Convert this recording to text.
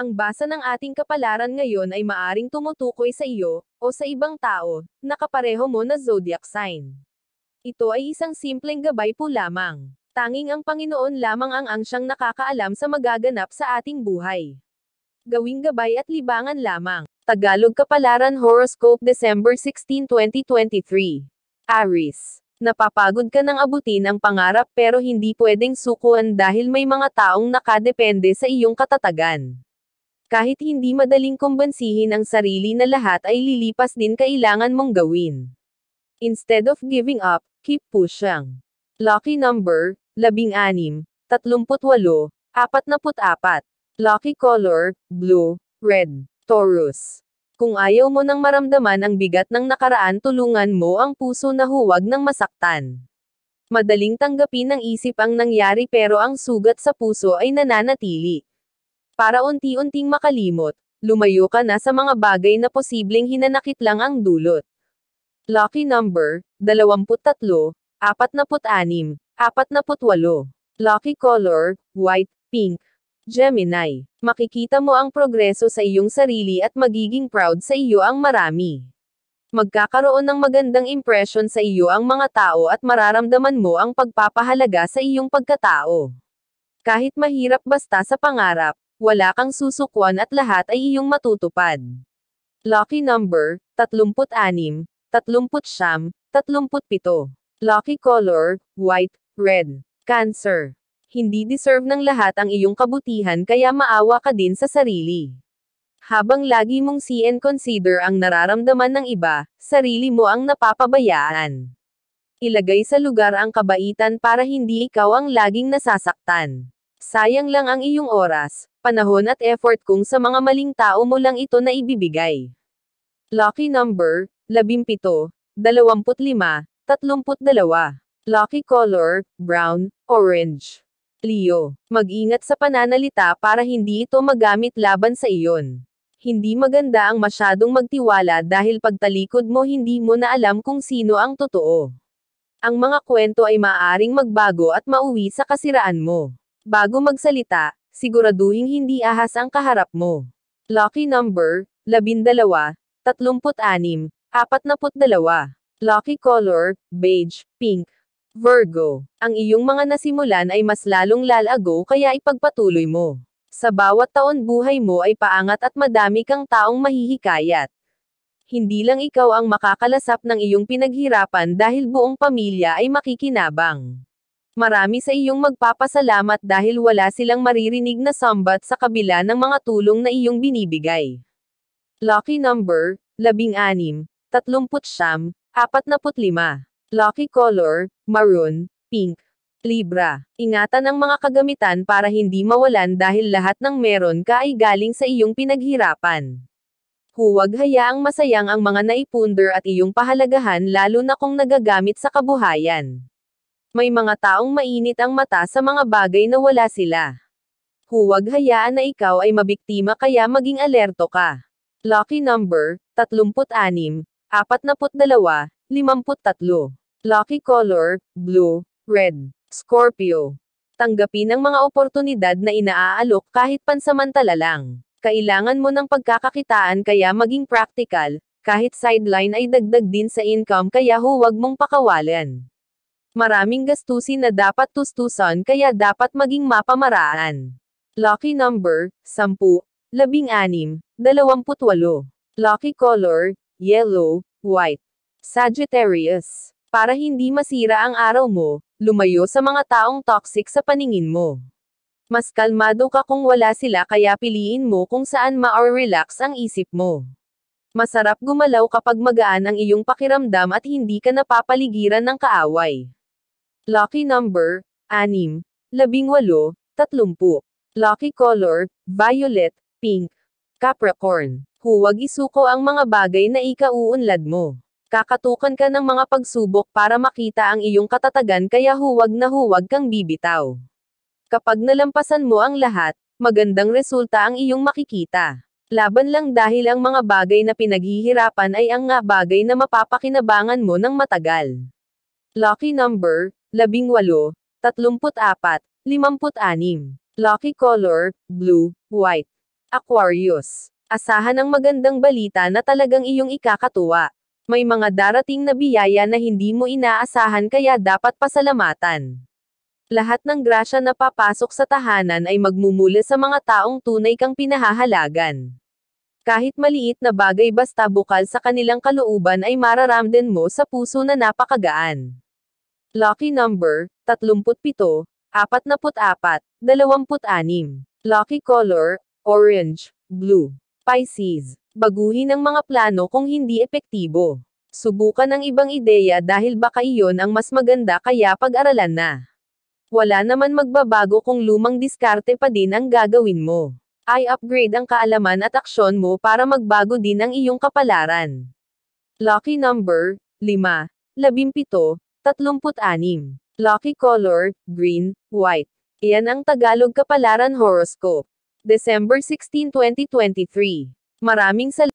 Ang basa ng ating kapalaran ngayon ay maaring tumutukoy sa iyo, o sa ibang tao, na kapareho mo na zodiac sign. Ito ay isang simpleng gabay po lamang. Tanging ang Panginoon lamang ang siyang nakakaalam sa magaganap sa ating buhay. Gawing gabay at libangan lamang. Tagalog Kapalaran Horoscope December 16, 2023. Aries. Napapagod ka ng abutin ang pangarap pero hindi pwedeng sukuan dahil may mga taong nakadepende sa iyong katatagan. Kahit hindi madaling kumbansihin ang sarili na lahat ay lilipas din kailangan mong gawin. Instead of giving up, keep pushing. Lucky number, 16, 38, 44. Lucky color, blue, red. Taurus. Kung ayaw mo nang maramdaman ang bigat ng nakaraan, tulungan mo ang puso na huwag nang masaktan. Madaling tanggapin ng isip ang nangyari pero ang sugat sa puso ay nananatili. Para unti-unting makalimot, lumayo ka na sa mga bagay na posibleng hinanakit lang ang dulot. Lucky number, 23, 46, 48. Lucky color, white, pink. Gemini. Makikita mo ang progreso sa iyong sarili at magiging proud sa iyo ang marami. Magkakaroon ng magandang impression sa iyo ang mga tao at mararamdaman mo ang pagpapahalaga sa iyong pagkatao. Kahit mahirap basta sa pangarap, wala kang susukwan at lahat ay iyong matutupad. Lucky number, 36, 39, 37. Lucky color, white, red. Cancer. Hindi deserve ng lahat ang iyong kabutihan kaya maawa ka din sa sarili. Habang lagi mong see and consider ang nararamdaman ng iba, sarili mo ang napapabayaan. Ilagay sa lugar ang kabaitan para hindi ikaw ang laging nasasaktan. Sayang lang ang iyong oras, panahon at effort kung sa mga maling tao mo lang ito na ibibigay. Lucky number, 17, 25, 32. Lucky color, brown, orange. Leo. Mag-ingat sa pananalita para hindi ito magamit laban sa iyon. Hindi maganda ang masyadong magtiwala dahil pagtalikod mo hindi mo na alam kung sino ang totoo. Ang mga kwento ay maaaring magbago at mauwi sa kasiraan mo. Bago magsalita, siguraduhing hindi ahas ang kaharap mo. Lucky number, 12, 36, 42. Lucky color, beige, pink. Virgo. Ang iyong mga nasimulan ay mas lalong lalago kaya ipagpatuloy mo. Sa bawat taon buhay mo ay paangat at madami kang taong mahihikayat. Hindi lang ikaw ang makakalasap ng iyong pinaghirapan dahil buong pamilya ay makikinabang. Marami sa iyong magpapasalamat dahil wala silang maririnig na sambat sa kabila ng mga tulong na iyong binibigay. Lucky number, 16, 39, 45. Lucky color, maroon, pink. Libra. Ingatan ang mga kagamitan para hindi mawalan dahil lahat ng meron ka ay galing sa iyong pinaghirapan. Huwag hayaang masayang ang mga naipunder at iyong pahalagahan lalo na kung nagagamit sa kabuhayan. May mga taong mainit ang mata sa mga bagay na wala sila. Huwag hayaan na ikaw ay mabiktima kaya maging alerto ka. Lucky number, 36, 42, 53. Lucky color, blue, red. Scorpio. Tanggapin ang mga oportunidad na inaalok kahit pansamantala lang. Kailangan mo ng pagkakakitaan kaya maging practical, kahit sideline ay dagdag din sa income kaya huwag mong pakawalan. Maraming gastusin na dapat tustusan kaya dapat maging mapamaraan. Lucky number, 10, 16, 28. Lucky color, yellow, white. Sagittarius. Para hindi masira ang araw mo, lumayo sa mga taong toxic sa paningin mo. Mas kalmado ka kung wala sila kaya piliin mo kung saan ma-relax ang isip mo. Masarap gumalaw kapag magaan ang iyong pakiramdam at hindi ka napapaligiran ng kaaway. Lucky number, 6, 18, 30. Lucky color, violet, pink. Capricorn. Huwag isuko ang mga bagay na ikauunlad mo. Kakatukan ka ng mga pagsubok para makita ang iyong katatagan kaya huwag na huwag kang bibitaw. Kapag nalampasan mo ang lahat, magandang resulta ang iyong makikita. Laban lang dahil ang mga bagay na pinaghihirapan ay ang nga bagay na mapapakinabangan mo ng matagal. Lucky number, 18, 34, 56. Lucky color, blue, white. Aquarius. Asahan ang magandang balita na talagang iyong ikakatuwa. May mga darating na biyaya na hindi mo inaasahan kaya dapat pasalamatan. Lahat ng grasya na papasok sa tahanan ay magmumula sa mga taong tunay kang pinahahalagan. Kahit maliit na bagay basta bukal sa kanilang kalooban ay mararamdaman mo sa puso na napakagaan. Lucky number, 37, 44, 26. Lucky color, orange, blue. Pisces. Baguhin ang mga plano kung hindi epektibo. Subukan ang ibang ideya dahil baka iyon ang mas maganda kaya pag-aralan na. Wala naman magbabago kung lumang diskarte pa din ang gagawin mo. I-upgrade ang kaalaman at aksyon mo para magbago din ang iyong kapalaran. Lucky number, 5, 17, 36. Lucky color, green, white. Iyan ang Tagalog Kapalaran Horoscope. December 16, 2023. Maraming salamat.